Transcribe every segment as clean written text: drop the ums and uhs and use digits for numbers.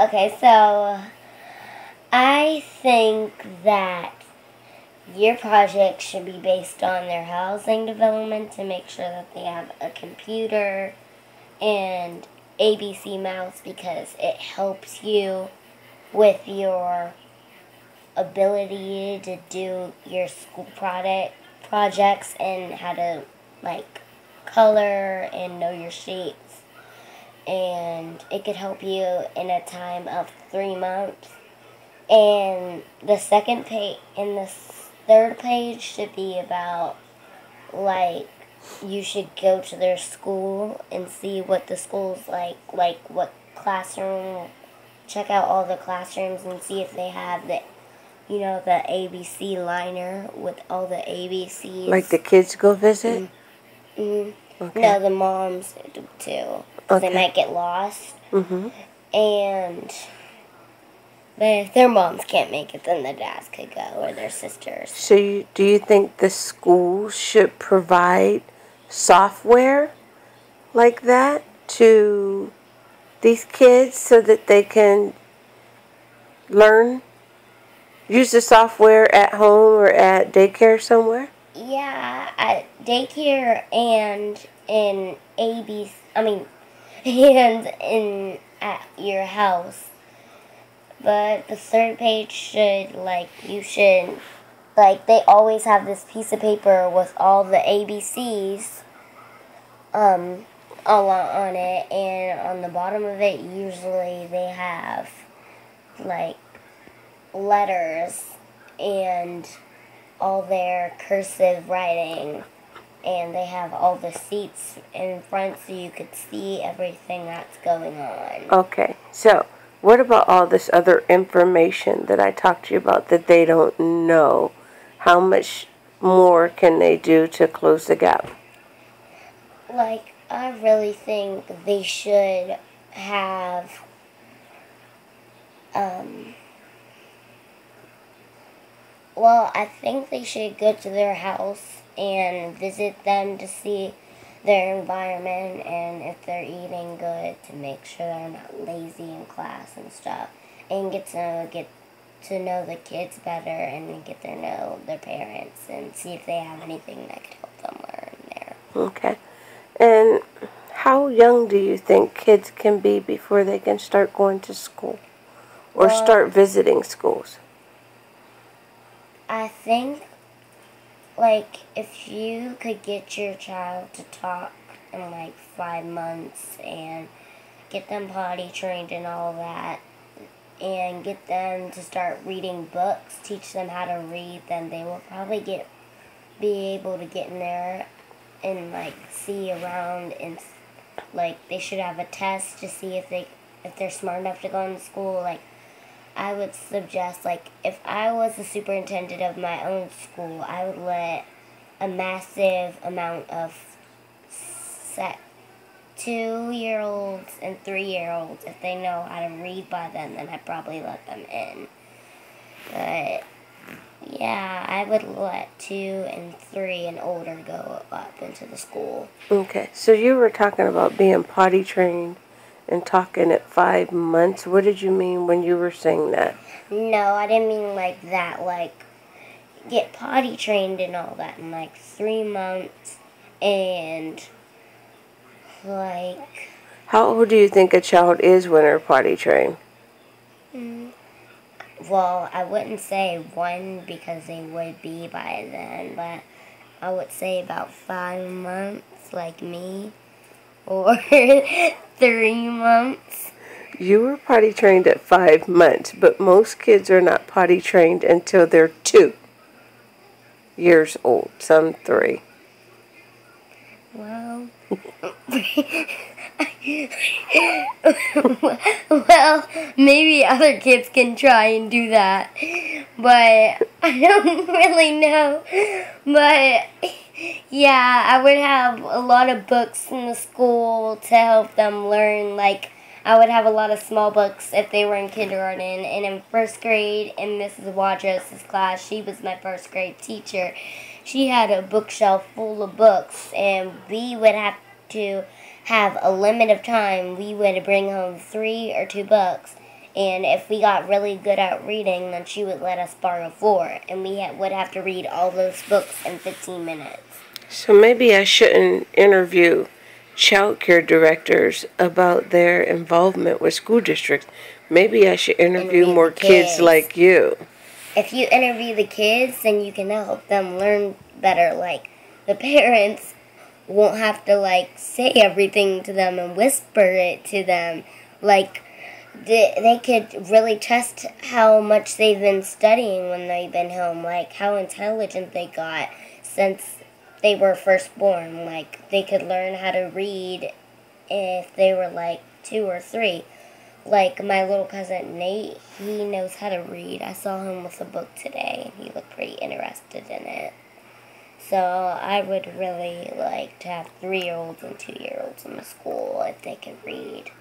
Okay, so I think that your project should be based on their housing development to make sure that they have a computer and ABC mouse because it helps you with your ability to do your school projects and how to like color and know your shapes, and it could help you in a time of 3 months. And the second page and the third page should be about like you should go to their school and see what the school's like what classroom, check out all the classrooms and see if they have the the ABC liner with all the ABCs. Like the kids go visit? Mm-hmm. Okay. No, the moms do too. Okay. They might get lost. Mm-hmm. But if their moms can't make it, then the dads could go, or their sisters. So do you think the school should provide software like that to these kids so that they can use the software at home or at daycare somewhere? Yeah, at daycare and in and at your house. But the third page should, they always have this piece of paper with all the ABCs all on it, and on the bottom of it, usually they have, letters and all their cursive writing, and they have all the seats in front so you could see everything that's going on. Okay, so what about all this other information that I talked to you about that they don't know? How much more can they do to close the gap? I really think they should have, I think they should go to their house and visit them to see their environment and if they're eating good, to make sure they're not lazy in class and stuff, and get to know the kids better and get to know their parents and see if they have anything that could help them learn there. Okay. And how young do you think kids can be before they can start going to school or start visiting schools? I think if you could get your child to talk in 5 months and get them potty trained and all that, and get them to start reading books, teach them how to read, then they will probably be able to get in there and see around, and they should have a test to see if they're smart enough to go into school. I would suggest, if I was the superintendent of my own school, I would let a massive amount of 2-year-olds and 3-year-olds, if they know how to read by then I'd probably let them in. But, yeah, I would let 2 and 3 and older go up into the school. Okay, so you were talking about being potty trained and talking at 5 months. What did you mean when you were saying that? No, I didn't mean like that. Get potty trained and all that in 3 months, and How old do you think a child is when they're potty trained? Well, I wouldn't say 1 because they would be by then, but I would say about 5 months, like me, or 3 months. You were potty trained at 5 months, but most kids are not potty trained until they're 2 years old, some 3. Well, well, maybe other kids can try and do that, but I don't really know. But yeah, I would have a lot of books in the school to help them learn. I would have a lot of small books if they were in kindergarten, and in 1st grade in Mrs. Wadros' class, she was my 1st grade teacher. She had a bookshelf full of books, and we would have to have a limit of time. We would bring home 3 or 2 books, And if we got really good at reading, then she would let us borrow 4. And we would have to read all those books in 15 minutes. So maybe I shouldn't interview child care directors about their involvement with school districts. Maybe I should interview more kids like you. If you interview the kids, then you can help them learn better. Like, the parents won't have to, like, say everything to them and whisper it to them. Like, they could really test how much they've been studying when they've been home. Like, how intelligent they got since they were first born. Like, they could learn how to read if they were, like, 2 or 3. Like, my little cousin Nate, he knows how to read. I saw him with a book today, and he looked pretty interested in it. So I would really like to have 3-year-olds and 2-year-olds in the school if they can read.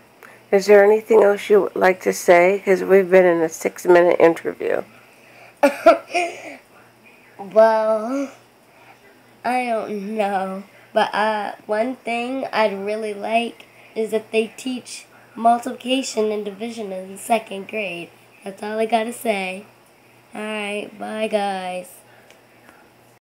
Is there anything else you would like to say? Because we've been in a 6-minute interview. Well, I don't know. But one thing I'd really like is if they teach multiplication and division in the 2nd grade. That's all I gotta say. Alright, bye guys.